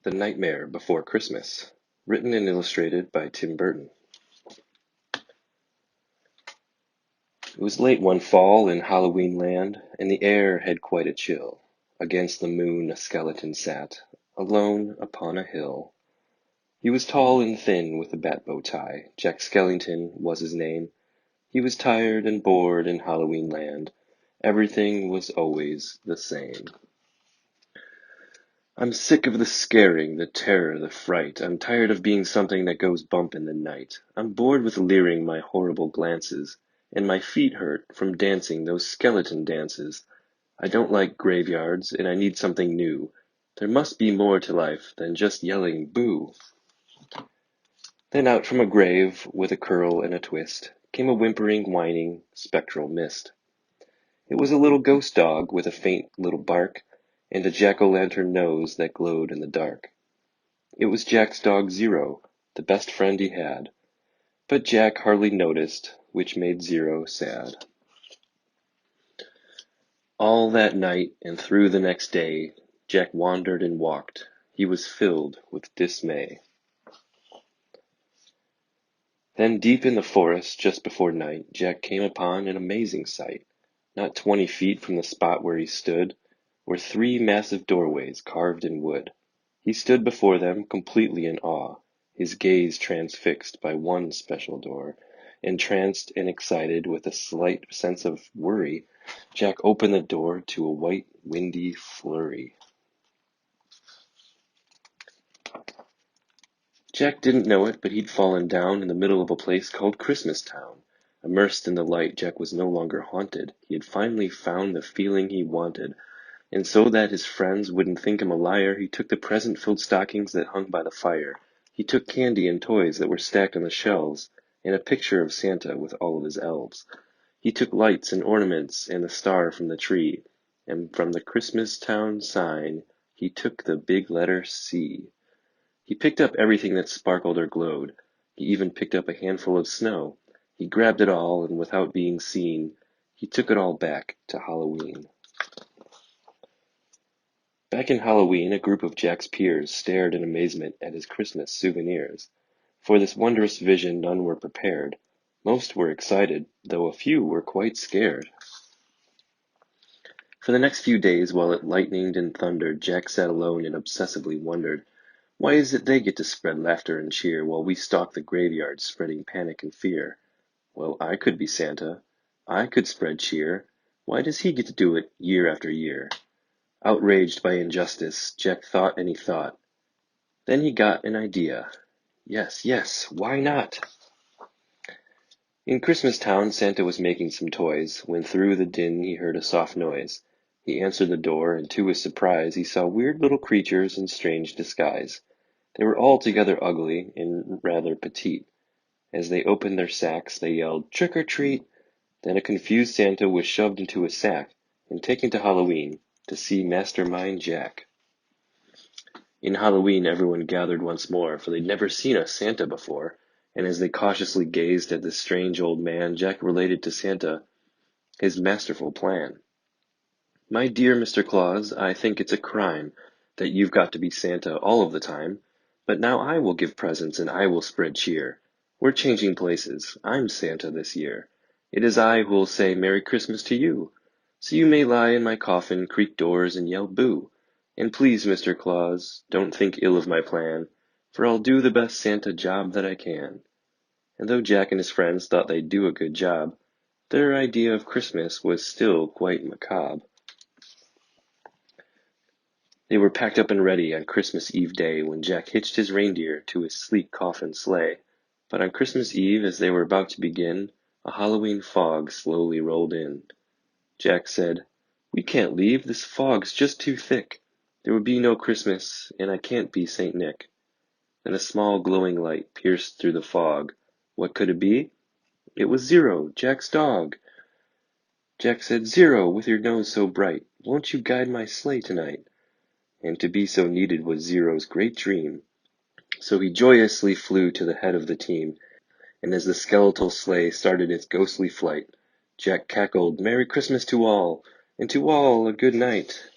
The Nightmare Before Christmas, written and illustrated by Burton. It was late one fall in Halloween land, and the air had quite a chill. Against the moon a skeleton sat, alone upon a hill. He was tall and thin with a bat bow tie. Jack Skellington was his name. He was tired and bored in Halloween land. Everything was always the same. I'm sick of the scaring, the terror, the fright. I'm tired of being something that goes bump in the night. I'm bored with leering my horrible glances, and my feet hurt from dancing those skeleton dances. I don't like graveyards, and I need something new. There must be more to life than just yelling boo. Then out from a grave, with a curl and a twist, came a whimpering, whining, spectral mist. It was a little ghost dog with a faint little bark, and a jack-o'-lantern nose that glowed in the dark. It was Jack's dog Zero, the best friend he had. But Jack hardly noticed, which made Zero sad. All that night and through the next day, Jack wandered and walked. He was filled with dismay. Then deep in the forest, just before night, Jack came upon an amazing sight. Not 20 feet from the spot where he stood were 3 massive doorways carved in wood. He stood before them, completely in awe, his gaze transfixed by one special door. Entranced and excited with a slight sense of worry, Jack opened the door to a white, windy flurry. Jack didn't know it, but he'd fallen down in the middle of a place called Christmas Town. Immersed in the light, Jack was no longer haunted. He had finally found the feeling he wanted. And so that his friends wouldn't think him a liar, he took the present-filled stockings that hung by the fire. He took candy and toys that were stacked on the shelves, and a picture of Santa with all of his elves. He took lights and ornaments and the star from the tree, and from the Christmas Town sign he took the big letter C. He picked up everything that sparkled or glowed. He even picked up a handful of snow. He grabbed it all, and without being seen, he took it all back to Halloween. Back in Halloween, a group of Jack's peers stared in amazement at his Christmas souvenirs. For this wondrous vision none were prepared. Most were excited, though a few were quite scared. For the next few days, while it lightened and thundered, Jack sat alone and obsessively wondered, why is it they get to spread laughter and cheer, while we stalk the graveyard spreading panic and fear? Well, I could be Santa. I could spread cheer. Why does he get to do it year after year? Outraged by injustice, Jack thought and he thought. Then he got an idea. Yes, why not? In Christmas Town, Santa was making some toys, when through the din he heard a soft noise. He answered the door, and to his surprise, he saw weird little creatures in strange disguise. They were altogether ugly and rather petite. As they opened their sacks, they yelled, "Trick or treat!" Then a confused Santa was shoved into a sack and taken to Halloween to see Mastermind Jack. In Halloween, everyone gathered once more, for they'd never seen a Santa before, and as they cautiously gazed at this strange old man, Jack related to Santa his masterful plan. "My dear Mr. Claus, I think it's a crime that you've got to be Santa all of the time, but now I will give presents and I will spread cheer. We're changing places. I'm Santa this year. It is I who'll say Merry Christmas to you. So you may lie in my coffin, creak doors, and yell boo. And please, Mr. Claus, don't think ill of my plan, for I'll do the best Santa job that I can." And though Jack and his friends thought they'd do a good job, their idea of Christmas was still quite macabre. They were packed up and ready on Christmas Eve day when Jack hitched his reindeer to his sleek coffin sleigh. But on Christmas Eve, as they were about to begin, a Halloween fog slowly rolled in. Jack said, "We can't leave. This fog's just too thick. There would be no Christmas, and I can't be Saint Nick." Then a small glowing light pierced through the fog. What could it be? It was Zero, Jack's dog. Jack said, "Zero, with your nose so bright, won't you guide my sleigh tonight?" And to be so needed was Zero's great dream. So he joyously flew to the head of the team, and as the skeletal sleigh started its ghostly flight, Jack cackled, "Merry Christmas to all, and to all a good night."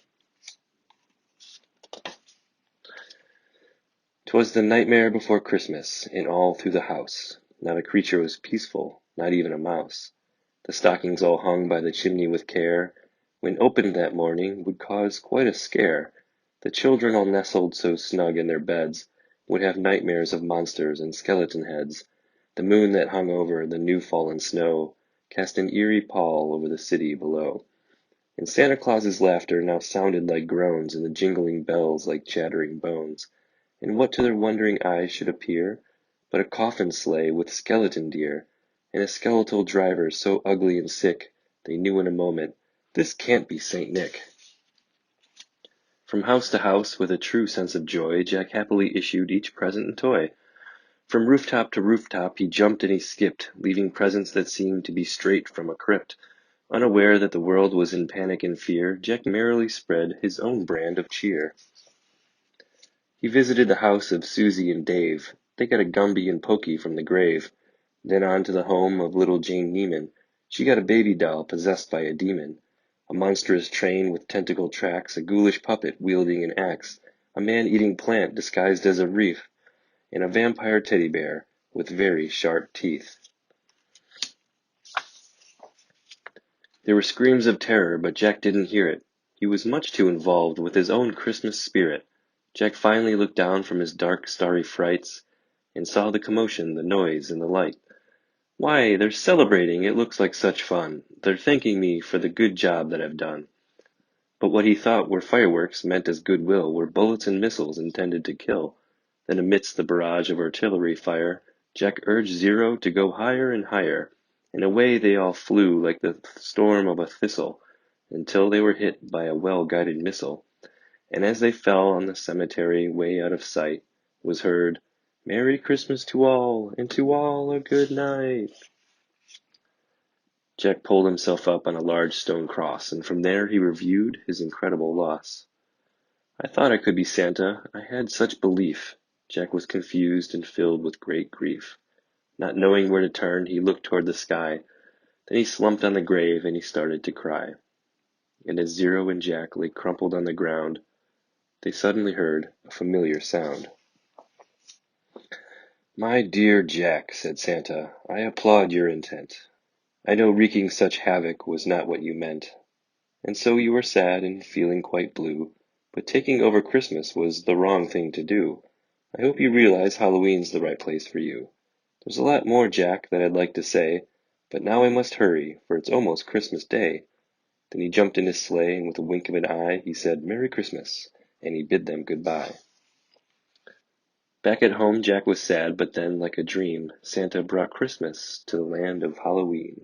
'Twas the nightmare before Christmas, and all through the house not a creature was peaceful, not even a mouse. The stockings all hung by the chimney with care, when opened that morning, would cause quite a scare. The children all nestled so snug in their beds, would have nightmares of monsters and skeleton heads. The moon that hung over the new fallen snow cast an eerie pall over the city below. And Santa Claus's laughter now sounded like groans, and the jingling bells like chattering bones. And what to their wondering eyes should appear but a coffin sleigh with skeleton deer, and a skeletal driver so ugly and sick they knew in a moment, this can't be Saint Nick. From house to house, with a true sense of joy, Jack happily issued each present and toy. From rooftop to rooftop he jumped and he skipped, leaving presents that seemed to be straight from a crypt. Unaware that the world was in panic and fear, Jack merrily spread his own brand of cheer. He visited the house of Susie and Dave. They got a Gumby and Pokey from the grave. Then on to the home of little Jane Neiman. She got a baby doll possessed by a demon. A monstrous train with tentacle tracks, a ghoulish puppet wielding an axe, a man-eating plant disguised as a reef, and a vampire teddy bear with very sharp teeth. There were screams of terror, but Jack didn't hear it. He was much too involved with his own Christmas spirit. Jack finally looked down from his dark, starry frights and saw the commotion, the noise, and the light. Why, they're celebrating! It looks like such fun. They're thanking me for the good job that I've done. But what he thought were fireworks meant as goodwill were bullets and missiles intended to kill. Then amidst the barrage of artillery fire, Jack urged Zero to go higher and higher, and away they all flew like the storm of a thistle, until they were hit by a well-guided missile. And as they fell on the cemetery way out of sight, was heard, "Merry Christmas to all, and to all a good night." Jack pulled himself up on a large stone cross, and from there he reviewed his incredible loss. I thought I could be Santa, I had such belief. Jack was confused and filled with great grief. Not knowing where to turn, he looked toward the sky. Then he slumped on the grave and he started to cry. And as Zero and Jack lay crumpled on the ground, they suddenly heard a familiar sound. "My dear Jack," said Santa, "I applaud your intent. I know wreaking such havoc was not what you meant. And so you were sad and feeling quite blue, but taking over Christmas was the wrong thing to do. I hope you realize Halloween's the right place for you. There's a lot more, Jack, that I'd like to say, but now I must hurry, for it's almost Christmas Day." Then he jumped in his sleigh, and with a wink of an eye, he said, "Merry Christmas," and he bid them goodbye. Back at home, Jack was sad, but then, like a dream, Santa brought Christmas to the land of Halloween.